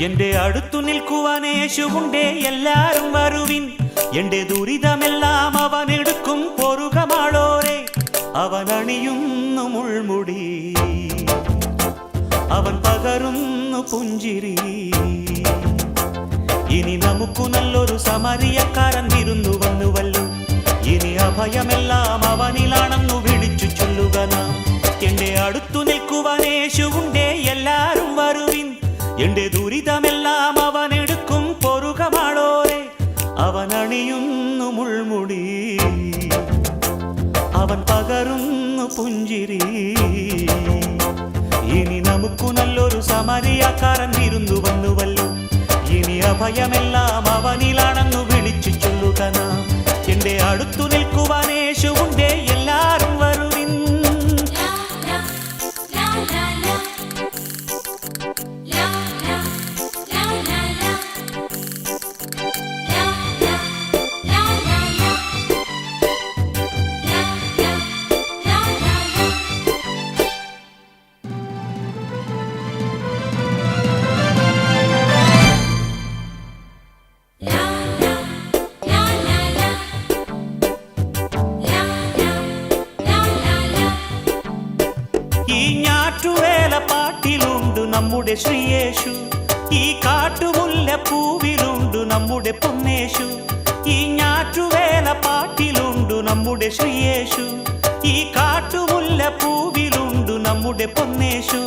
എന്റെ അടുത്തു നിൽക്കുവാൻ യേശുവുണ്ടേ, എല്ലാരും വരുവിൻ. എന്റെ ദുരിതമെല്ലാം അവനെടുക്കും, പൊറുകമാളോരെ. അവൻ അണിയുന്നു മുൾമുടി, അവൻ പകരുന്നു പുഞ്ചിരി. ഇനി നമുക്കു നല്ലൊരു സമരിയക്കാരൻ വിരുന്നു വന്നുവല്ലോ. ഇനി അഭയമെല്ലാം അവനിലാണെന്നു വിളിച്ചു ചൊല്ലുക നാം. എന്റെ അടുത്തു നിൽക്കുവാൻ യേശുവുണ്ടേ, എല്ലാരും വരുവിൻ. എന്റെ ദുരിതമെല്ലാം അവനെടുക്കും, പൊറുകമാളോരെ. അവൻ അണിയുന്നു മുൾമുടി, അവൻ പകരുന്നു പുഞ്ചിരി. ഇനി നമുക്കു നല്ലൊരു സമരിയക്കാരൻ വിരുന്നു വന്നുവല്ലോ. ഇനി അഭയമെല്ലാം അവനിലാണെന്നു വിളിച്ചു ചൊല്ലുക നാം. എന്റെ അടുത്തു നിൽക്കുവാൻ യേശുവുണ്ടേ, എല്ലാരും വരുവിൻ. ഈ ഞാറ്റുവേല പാട്ടിലുണ്ട് നമ്മുടെ ശ്രീയേശു, ഈ കാട്ടുമുല്ല പൂവിലുണ്ട് നമ്മുടെ പൊന്നേശു. ഈ ഞാറ്റുവേല പാട്ടിലുണ്ട് നമ്മുടെ ശ്രീയേശു, ഈ കാട്ടുമുല്ല പൂവിലുണ്ട് നമ്മുടെ പൊന്നേശു.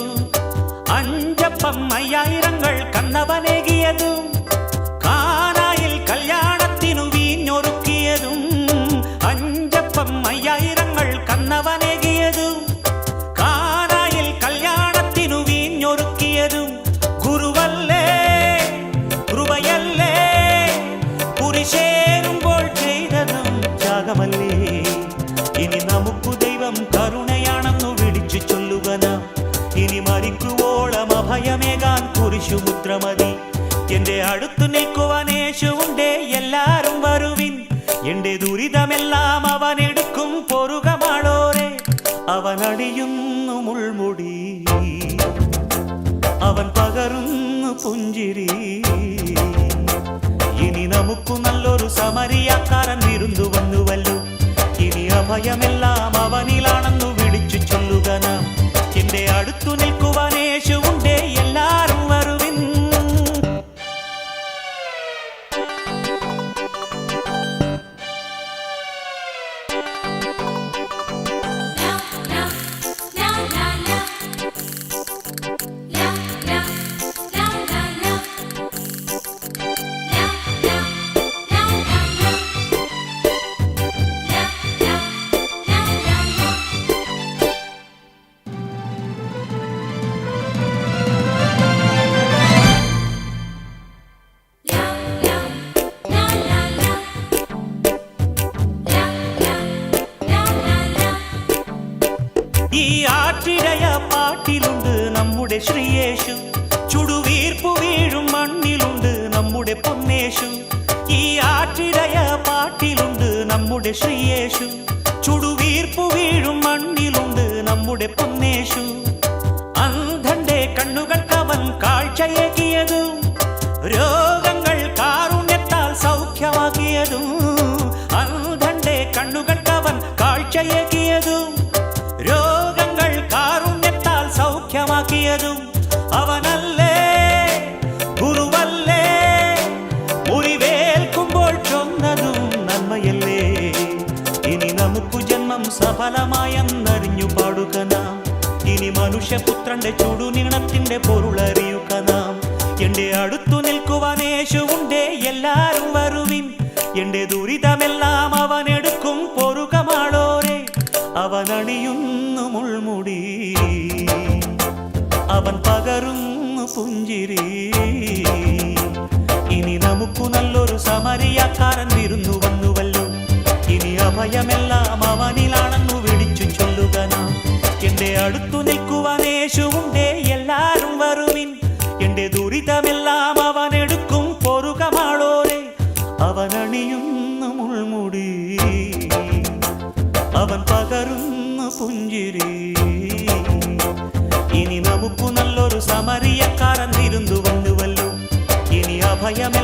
അഞ്ചപ്പം 5000 കന്നവനേകിയതും, കാനായിൽ കല്യാണത്തിനു വീഞ്ഞൊരുക്കിയതും. അഞ്ചപ്പം 5000 കന്നവനേകിയതും, കാനായിൽ കല്യാണത്തിനു വീഞ്ഞൊരുക്കിയതും. ഗുരുവല്ലേ, കൃപയല്ലേ, കുരിശേറുമ്പോൾ ചെയ്തതും ത്യാഗമല്ലേ. ഇനി നമുക്കു ദൈവം കരുണയാണെന്നു വിളിച്ചു ചൊല്ലുക നാം. ഇനി മരിക്കുവോളം അഭയമേകാൻ കുരിശുമുദ്ര മതി. എന്റെ അടുത്തു നിൽക്കുവാൻ യേശുവുണ്ടേ, എല്ലാരും വരുവിൻ. എന്റെ ദുരിതമെല്ലാം അവനെടുക്കും, പൊറുകമാളോരെ. അവൻ അണിയുന്നു മുൾമുടി, അവൻ പകരുന്നു പുഞ്ചിരി. ഇനി നമുക്കു നല്ലൊരു സമരിയക്കാരൻ വിരുന്നു വന്നുവല്ലോ. ഇനി അഭയമെല്ലാം അവനിലാണെന്നു വിളിച്ചു ചൊല്ലുക നാം. എന്റെ അടുത്തു നിൽക്കുവാൻ യേശുവുണ്ടേ, എല്ലാരും വരുവിൻ. ഈ ആറ്റിടയ പാട്ടിലുണ്ട് നമ്മുടെ ശ്രീയേശു, ചുടുവീർപ്പു വീഴും മണ്ണിലുണ്ട് നമ്മുടെ പൊന്നേശു. ഈ ആറ്റിടയ പാട്ടിലുണ്ട് നമ്മുടെ ശ്രീയേശു, ചുടുവീർപ്പു വീഴും മണ്ണിലുണ്ട് നമ്മുടെ പൊന്നേശു. അന്ധന്റെ കണ്ണുകൾക്കവൻ കാഴ്ചയേകിയതും, രോഗങ്ങൾ കാരുണ്യത്താൽ സൗഖ്യമാക്കിയതും. അന്ധന്റെ കണ്ണുകൾക്കവൻ കാഴ്ചയേകിയതും, രോഗങ്ങൾ കാരുണ്യത്താൽ സൗഖ്യമാക്കിയതും. അവനല്ലേ, ഗുരുവല്ലേ, മുറിവേൽക്കുമ്പോൾ ചൊന്നതും നന്മയല്ലേ. ഇനി നമുക്കു ജന്മം സഫലമായെന്നറിഞ്ഞു പാടുക നാം. ഇനി മനുഷ്യപുത്രന്റെ ചുടുനീണത്തിന്റെ പൊരുളറിയുക നാം. എന്റെ അടുത്തു നിൽക്കുവാൻ യേശുവുണ്ടേ, എല്ലാരും വരുവിൻ. എന്റെ ദുരിതമെല്ലാം അവനെടുക്കും, പൊറുകമാളോരെ. അവൻ അണിയുന്നു മുൾമുടി, അവൻ പകരുന്നു പുഞ്ചിരി. ഇനി നമുക്കു നല്ലൊരു സമരിയക്കാരൻ വിരുന്നു വന്നുവല്ലോ. ഇനി അഭയമെല്ലാം അവനിലാണെന്നു വിളിച്ചു ചൊല്ലുക നാം. എന്റെ അടുത്തു നിൽക്കുവാൻ യേശുവുണ്ടേ, എല്ലാരും വരുവിൻ. എന്റെ ദുരിതമെല്ലാം അവനെടുക്കും, പൊറുകമാളോരെ. അവൻ അണിയുന്നു മുൾമുടി, അവൻ പകരുന്നു പുഞ്ചിരി. ഇനി നമുക്കു നല്ലൊരു സമരിയക്കാരൻ വിരുന്നു വന്നുവല്ലോ. ഭയമെല്ലാം